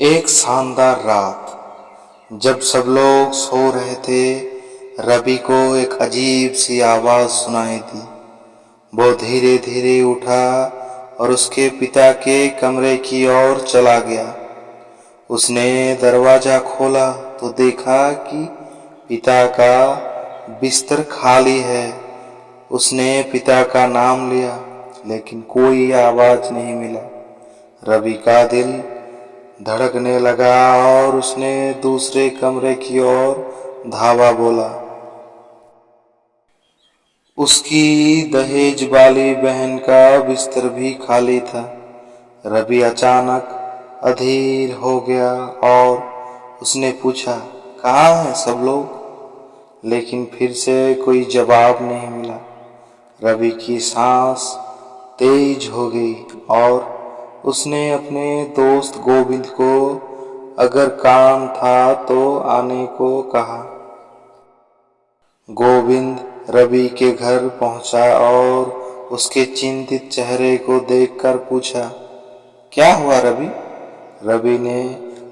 एक शानदार रात, जब सब लोग सो रहे थे, रवि को एक अजीब सी आवाज सुनाई दी। वो धीरे धीरे उठा और उसके पिता के कमरे की ओर चला गया। उसने दरवाजा खोला तो देखा कि पिता का बिस्तर खाली है। उसने पिता का नाम लिया, लेकिन कोई आवाज नहीं मिला। रवि का दिल धड़कने लगा और उसने दूसरे कमरे की ओर धावा बोला। उसकी दहेज वाली बहन का बिस्तर भी खाली था। रवि अचानक अधीर हो गया और उसने पूछा, कहाँ हैं सब लोग? लेकिन फिर से कोई जवाब नहीं मिला। रवि की सांस तेज हो गई और उसने अपने दोस्त गोविंद को अगर काम था तो आने को कहा। गोविंद रवि के घर पहुंचा और उसके चिंतित चेहरे को देखकर पूछा, क्या हुआ रवि? रवि ने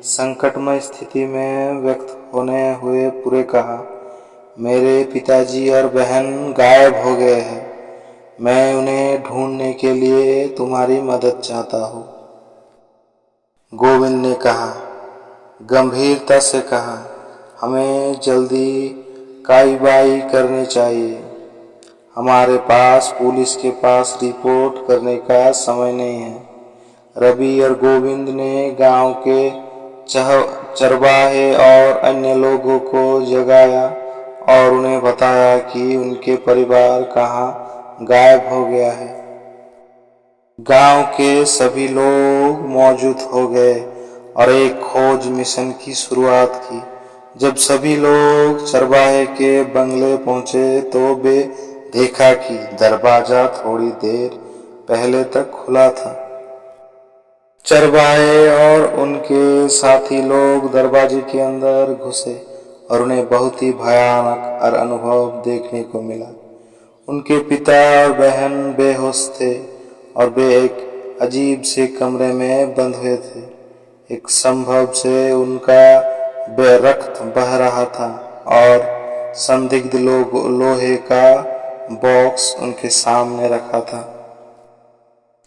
संकटमय स्थिति में व्यक्त होने हुए पूरे कहा, मेरे पिताजी और बहन गायब हो गए हैं। मैं उन्हें ढूंढने के लिए तुम्हारी मदद चाहता हूँ। गोविंद ने कहा, गंभीरता से कहा, हमें जल्दी कार्रवाई करनी चाहिए। हमारे पास पुलिस के पास रिपोर्ट करने का समय नहीं है। रवि और गोविंद ने गांव के चरवाहे और अन्य लोगों को जगाया और उन्हें बताया कि उनके परिवार कहाँ गायब हो गया है। गांव के सभी लोग मौजूद हो गए और एक खोज मिशन की शुरुआत की। जब सभी लोग चरवाहे के बंगले पहुंचे तो वे देखा कि दरवाजा थोड़ी देर पहले तक खुला था। चरवाहे और उनके साथी लोग दरवाजे के अंदर घुसे और उन्हें बहुत ही भयानक और अनुभव देखने को मिला। उनके पिता और बहन बेहोश थे और वे एक अजीब से कमरे में बंद हुए थे। एक संभव से उनका रक्त बह रहा था और संदिग्ध लोहे का बॉक्स उनके सामने रखा था।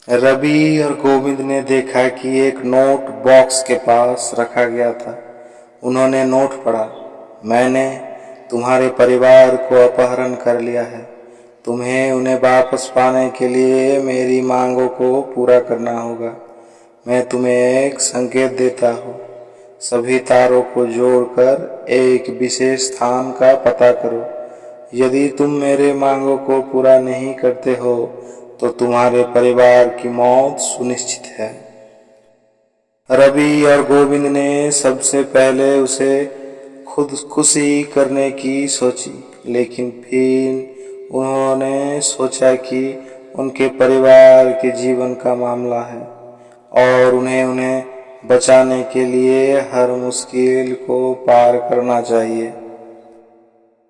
रवि और गोविंद ने देखा कि एक नोट बॉक्स के पास रखा गया था। उन्होंने नोट पढ़ा, मैंने तुम्हारे परिवार को अपहरण कर लिया है। तुम्हें उन्हें वापस पाने के लिए मेरी मांगों को पूरा करना होगा। मैं तुम्हें एक संकेत देता हूँ। सभी तारों को जोड़कर एक विशेष स्थान का पता करो। यदि तुम मेरे मांगों को पूरा नहीं करते हो तो तुम्हारे परिवार की मौत सुनिश्चित है। रवि और गोविंद ने सबसे पहले उसे खुदकुशी करने की सोची, लेकिन फिर उन्होंने सोचा कि उनके परिवार के जीवन का मामला है और उन्हें बचाने के लिए हर मुश्किल को पार करना चाहिए।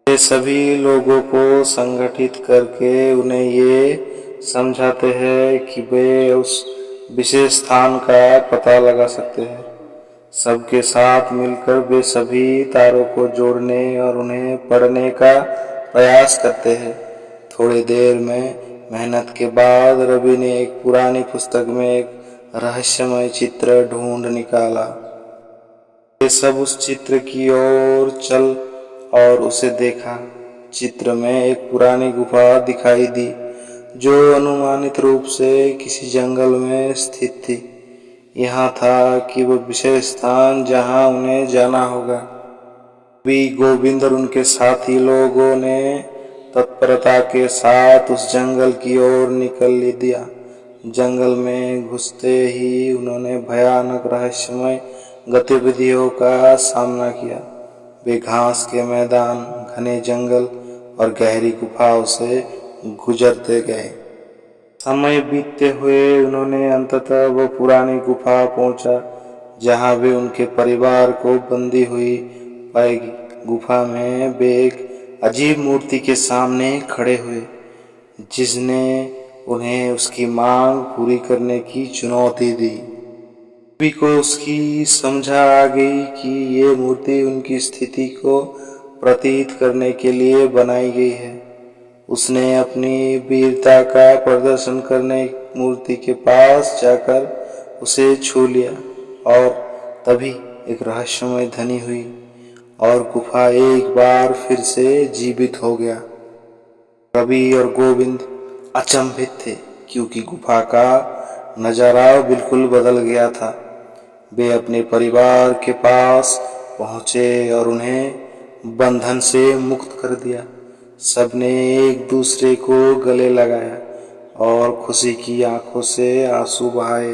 वे सभी लोगों को संगठित करके उन्हें ये समझाते हैं कि वे उस विशेष स्थान का पता लगा सकते हैं। सबके साथ मिलकर वे सभी तारों को जोड़ने और उन्हें पढ़ने का प्रयास करते हैं। थोड़ी देर में मेहनत के बाद रवि ने एक पुरानी पुस्तक में एक रहस्यमय चित्र ढूंढ निकाला। वे सब उस चित्र की ओर चल और उसे देखा। चित्र में एक पुरानी गुफा दिखाई दी जो अनुमानित रूप से किसी जंगल में स्थित थी। यहाँ था कि वो विशेष स्थान जहाँ उन्हें जाना होगा। भी गोविंद और उनके साथी लोगों ने तत्परता के साथ उस जंगल की ओर निकल दिया। जंगल में घुसते ही उन्होंने भयानक रहस्यमय गतिविधियों का सामना किया। वे घास के मैदान, घने जंगल और गहरी गुफाओं से गुजरते गए। समय बीतते हुए उन्होंने अंततः वो पुरानी गुफा पहुंचा जहां वे उनके परिवार को बंदी हुई पाएगी। गुफा में वे एक अजीब मूर्ति के सामने खड़े हुए जिसने उन्हें उसकी मांग पूरी करने की चुनौती दी। रवि को उसकी समझा आ गई कि ये मूर्ति उनकी स्थिति को प्रतीत करने के लिए बनाई गई है। उसने अपनी वीरता का प्रदर्शन करने मूर्ति के पास जाकर उसे छू लिया और तभी एक रहस्यमय ध्वनि हुई और गुफा एक बार फिर से जीवित हो गया। रवि और गोविंद अचंभित थे क्योंकि गुफा का नजारा बिल्कुल बदल गया था। वे अपने परिवार के पास पहुंचे और उन्हें बंधन से मुक्त कर दिया। सबने एक दूसरे को गले लगाया और खुशी की आंखों से आंसू बहाए।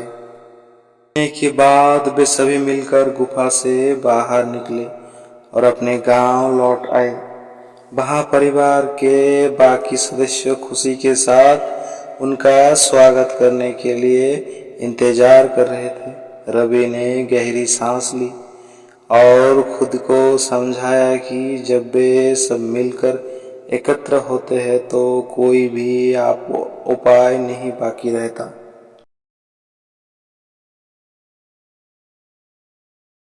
के बाद वे सभी मिलकर गुफा से बाहर निकले और अपने गांव लौट आए। वहां परिवार के बाकी सदस्य खुशी के साथ उनका स्वागत करने के लिए इंतजार कर रहे थे। रवि ने गहरी सांस ली और खुद को समझाया कि जब वे सब मिलकर एकत्र होते हैं तो कोई भी उपाय नहीं बाकी रहता।